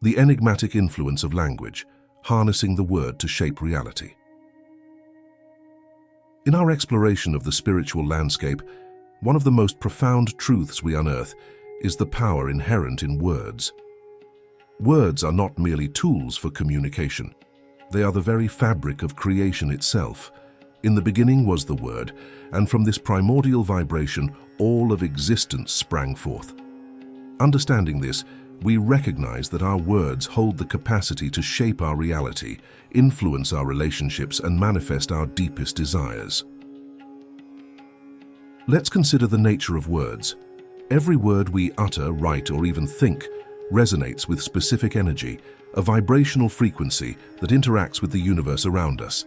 The enigmatic influence of language, harnessing the word to shape reality. In our exploration of the spiritual landscape, one of the most profound truths we unearth is the power inherent in words. Words are not merely tools for communication. They are the very fabric of creation itself. In the beginning was the Word, and from this primordial vibration, all of existence sprang forth. Understanding this, we recognize that our words hold the capacity to shape our reality, influence our relationships, and manifest our deepest desires. Let's consider the nature of words. Every word we utter, write, or even think resonates with specific energy, a vibrational frequency that interacts with the universe around us.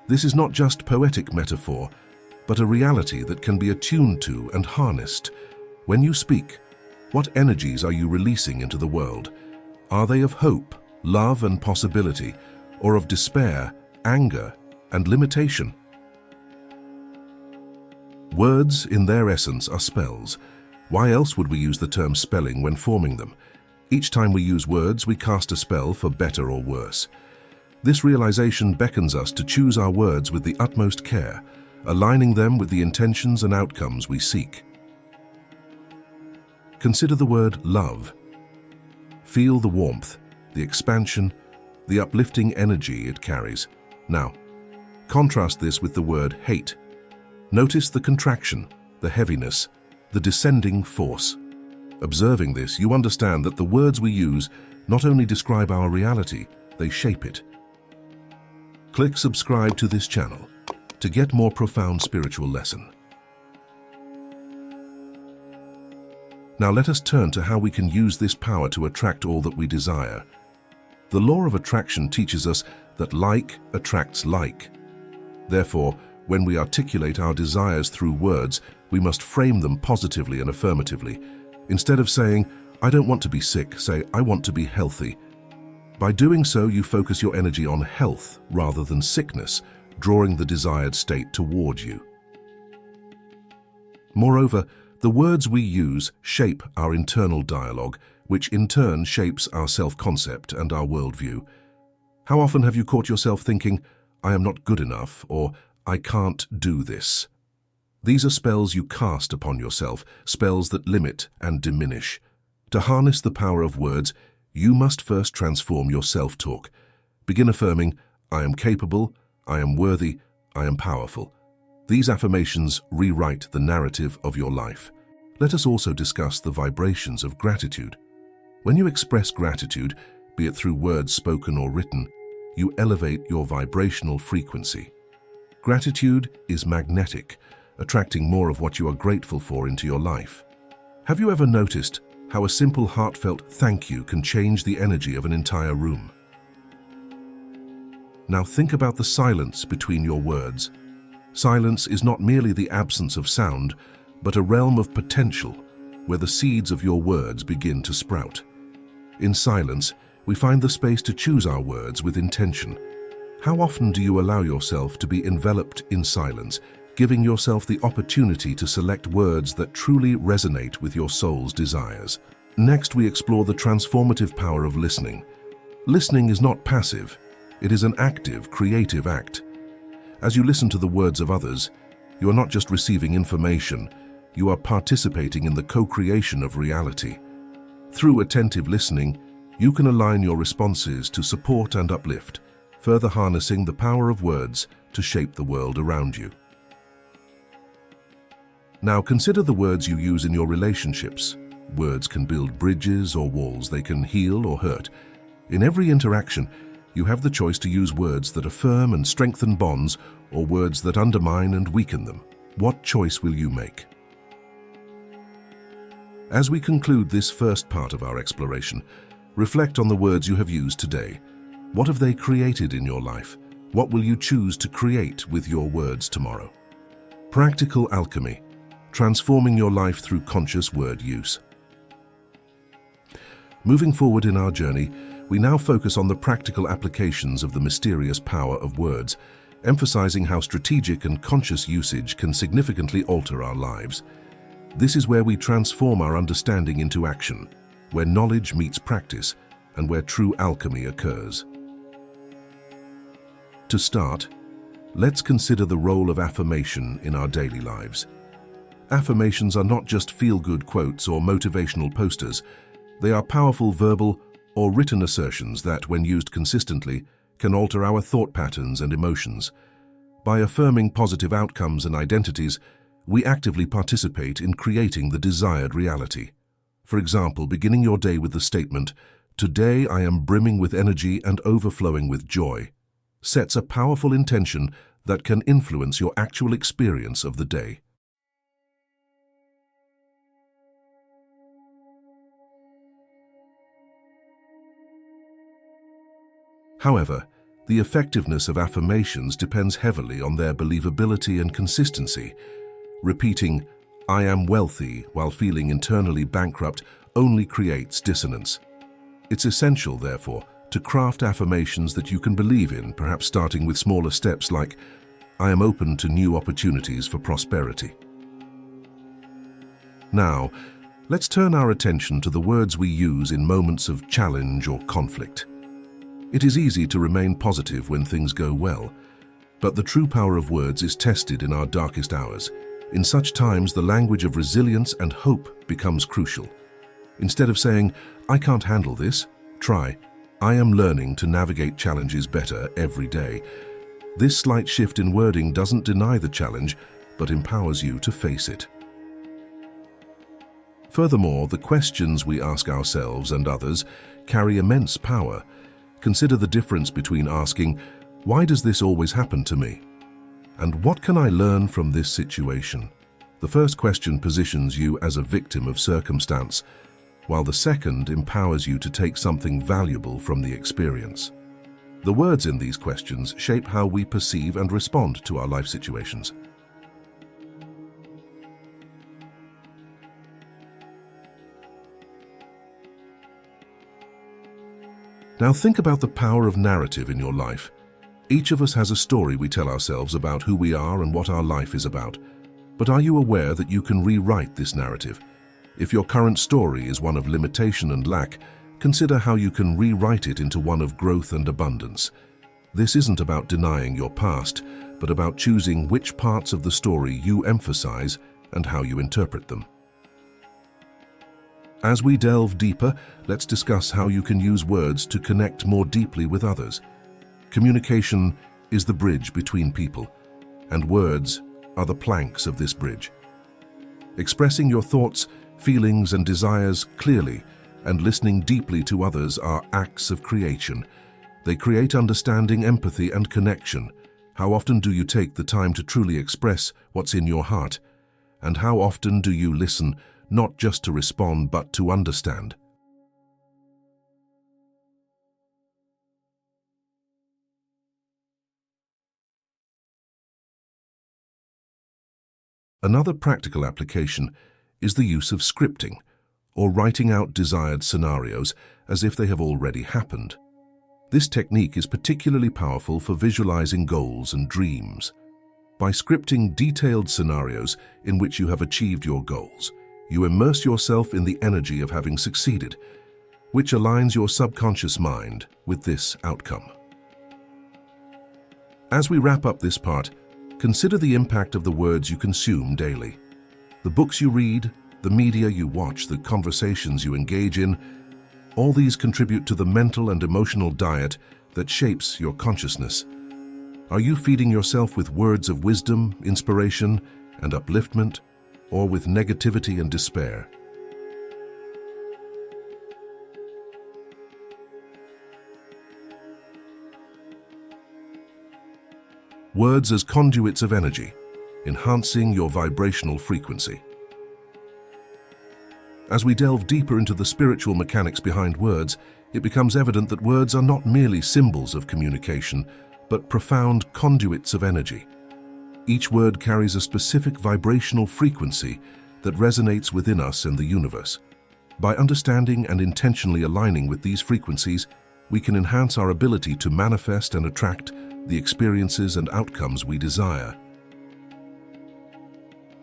This is not just poetic metaphor, but a reality that can be attuned to and harnessed. When you speak, what energies are you releasing into the world? Are they of hope, love, and possibility, or of despair, anger, and limitation? Words, in their essence, are spells. Why else would we use the term spelling when forming them? Each time we use words, we cast a spell for better or worse. This realization beckons us to choose our words with the utmost care, aligning them with the intentions and outcomes we seek. Consider the word love. Feel the warmth, the expansion, the uplifting energy it carries. Now, contrast this with the word hate. Notice the contraction, the heaviness, the descending force. Observing this, you understand that the words we use not only describe our reality, they shape it. Click subscribe to this channel to get more profound spiritual lesson. Now let us turn to how we can use this power to attract all that we desire. The law of attraction teaches us that like attracts like. Therefore, when we articulate our desires through words, we must frame them positively and affirmatively. Instead of saying, "I don't want to be sick," say, "I want to be healthy." By doing so, you focus your energy on health rather than sickness, drawing the desired state toward you. Moreover, the words we use shape our internal dialogue, which in turn shapes our self-concept and our worldview. How often have you caught yourself thinking, "I am not good enough," or "I can't do this"? These are spells you cast upon yourself, spells that limit and diminish. To harness the power of words, you must first transform your self-talk. Begin affirming, "I am capable, I am worthy, I am powerful." These affirmations rewrite the narrative of your life. Let us also discuss the vibrations of gratitude. When you express gratitude, be it through words spoken or written, you elevate your vibrational frequency. Gratitude is magnetic, attracting more of what you are grateful for into your life. Have you ever noticed how a simple heartfelt thank you can change the energy of an entire room? Now think about the silence between your words. Silence is not merely the absence of sound, but a realm of potential where the seeds of your words begin to sprout. In silence, we find the space to choose our words with intention. How often do you allow yourself to be enveloped in silence, giving yourself the opportunity to select words that truly resonate with your soul's desires? Next, we explore the transformative power of listening. Listening is not passive. It is an active, creative act. As you listen to the words of others, you are not just receiving information, you are participating in the co-creation of reality. Through attentive listening, you can align your responses to support and uplift, further harnessing the power of words to shape the world around you. Now consider the words you use in your relationships. Words can build bridges or walls, they can heal or hurt. In every interaction, you have the choice to use words that affirm and strengthen bonds or words that undermine and weaken them. What choice will you make? As we conclude this first part of our exploration, reflect on the words you have used today. What have they created in your life? What will you choose to create with your words tomorrow? Practical alchemy, transforming your life through conscious word use. Moving forward in our journey, we now focus on the practical applications of the mysterious power of words, emphasizing how strategic and conscious usage can significantly alter our lives. This is where we transform our understanding into action, where knowledge meets practice, and where true alchemy occurs. To start, let's consider the role of affirmation in our daily lives. Affirmations are not just feel-good quotes or motivational posters. They are powerful verbal or written assertions that, when used consistently, can alter our thought patterns and emotions. By affirming positive outcomes and identities, we actively participate in creating the desired reality. For example, beginning your day with the statement, "Today I am brimming with energy and overflowing with joy," sets a powerful intention that can influence your actual experience of the day. However, the effectiveness of affirmations depends heavily on their believability and consistency. Repeating, "I am wealthy," while feeling internally bankrupt only creates dissonance. It's essential, therefore, to craft affirmations that you can believe in, perhaps starting with smaller steps like, "I am open to new opportunities for prosperity." Now, let's turn our attention to the words we use in moments of challenge or conflict. It is easy to remain positive when things go well, but the true power of words is tested in our darkest hours. In such times, the language of resilience and hope becomes crucial. Instead of saying, "I can't handle this," try, "I am learning to navigate challenges better every day." This slight shift in wording doesn't deny the challenge, but empowers you to face it. Furthermore, the questions we ask ourselves and others carry immense power. Consider the difference between asking, "Why does this always happen to me?" and "What can I learn from this situation?" The first question positions you as a victim of circumstance, while the second empowers you to take something valuable from the experience. The words in these questions shape how we perceive and respond to our life situations. Now think about the power of narrative in your life. Each of us has a story we tell ourselves about who we are and what our life is about. But are you aware that you can rewrite this narrative? If your current story is one of limitation and lack, consider how you can rewrite it into one of growth and abundance. This isn't about denying your past, but about choosing which parts of the story you emphasize and how you interpret them. As we delve deeper, let's discuss how you can use words to connect more deeply with others. Communication is the bridge between people, and words are the planks of this bridge. Expressing your thoughts, feelings, and desires clearly and listening deeply to others are acts of creation. They create understanding, empathy, and connection. How often do you take the time to truly express what's in your heart? And how often do you listen, not just to respond, but to understand? Another practical application is the use of scripting, or writing out desired scenarios as if they have already happened. This technique is particularly powerful for visualizing goals and dreams. By scripting detailed scenarios in which you have achieved your goals, you immerse yourself in the energy of having succeeded, which aligns your subconscious mind with this outcome. As we wrap up this part, consider the impact of the words you consume daily. The books you read, the media you watch, the conversations you engage in, all these contribute to the mental and emotional diet that shapes your consciousness. Are you feeding yourself with words of wisdom, inspiration, and upliftment, or with negativity and despair? Words as conduits of energy, enhancing your vibrational frequency. As we delve deeper into the spiritual mechanics behind words, it becomes evident that words are not merely symbols of communication, but profound conduits of energy. Each word carries a specific vibrational frequency that resonates within us and the universe. By understanding and intentionally aligning with these frequencies, we can enhance our ability to manifest and attract the experiences and outcomes we desire.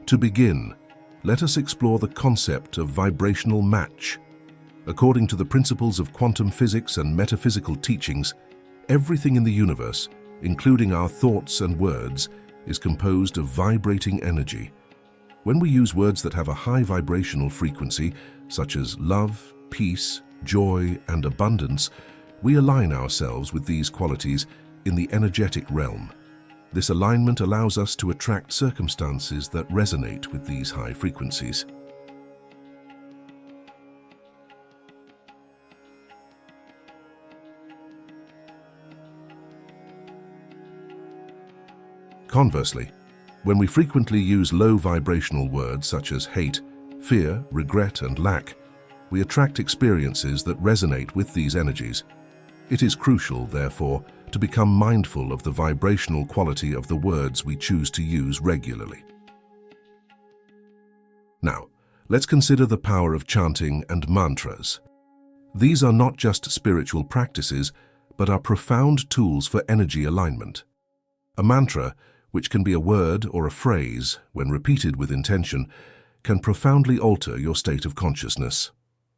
To begin, let us explore the concept of vibrational match. According to the principles of quantum physics and metaphysical teachings, everything in the universe, including our thoughts and words, is composed of vibrating energy. When we use words that have a high vibrational frequency, such as love, peace, joy, and abundance, we align ourselves with these qualities in the energetic realm. This alignment allows us to attract circumstances that resonate with these high frequencies. Conversely, when we frequently use low vibrational words such as hate, fear, regret, and lack, we attract experiences that resonate with these energies. It is crucial, therefore, to become mindful of the vibrational quality of the words we choose to use regularly. Now, let's consider the power of chanting and mantras. These are not just spiritual practices, but are profound tools for energy alignment. A mantra, which can be a word or a phrase, when repeated with intention, can profoundly alter your state of consciousness.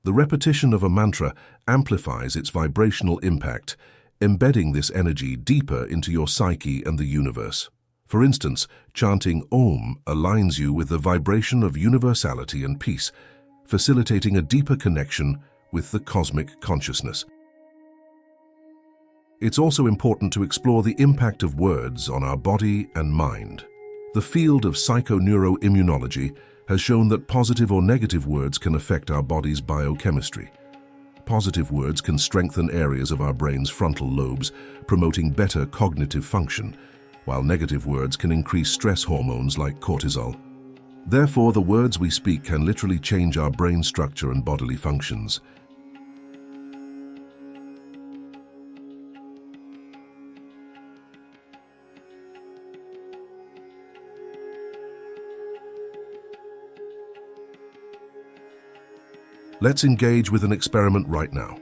The repetition of a mantra amplifies its vibrational impact, embedding this energy deeper into your psyche and the universe. For instance, chanting Om aligns you with the vibration of universality and peace, facilitating a deeper connection with the cosmic consciousness. It's also important to explore the impact of words on our body and mind. The field of psychoneuroimmunology has shown that positive or negative words can affect our body's biochemistry. Positive words can strengthen areas of our brain's frontal lobes, promoting better cognitive function, while negative words can increase stress hormones like cortisol. Therefore, the words we speak can literally change our brain structure and bodily functions. Let's engage with an experiment right now.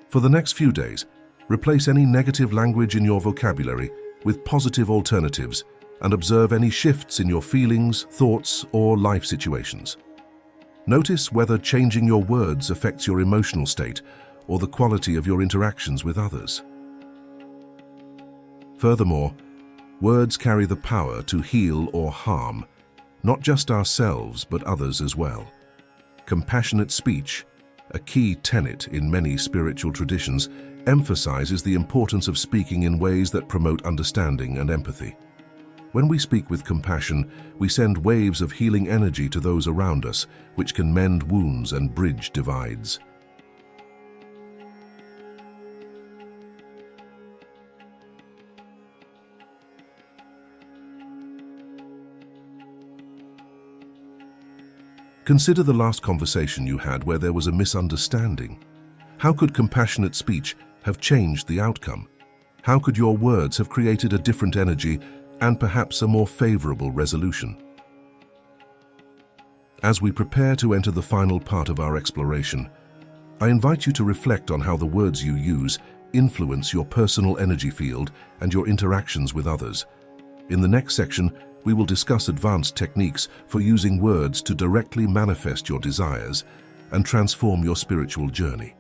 For the next few days, replace any negative language in your vocabulary with positive alternatives and observe any shifts in your feelings, thoughts, or life situations. Notice whether changing your words affects your emotional state or the quality of your interactions with others. Furthermore, words carry the power to heal or harm, not just ourselves but others as well. Compassionate speech, a key tenet in many spiritual traditions, emphasizes the importance of speaking in ways that promote understanding and empathy. When we speak with compassion, we send waves of healing energy to those around us, which can mend wounds and bridge divides. Consider the last conversation you had where there was a misunderstanding. How could compassionate speech have changed the outcome? How could your words have created a different energy and perhaps a more favorable resolution? As we prepare to enter the final part of our exploration, I invite you to reflect on how the words you use influence your personal energy field and your interactions with others. In the next section, we will discuss advanced techniques for using words to directly manifest your desires and transform your spiritual journey.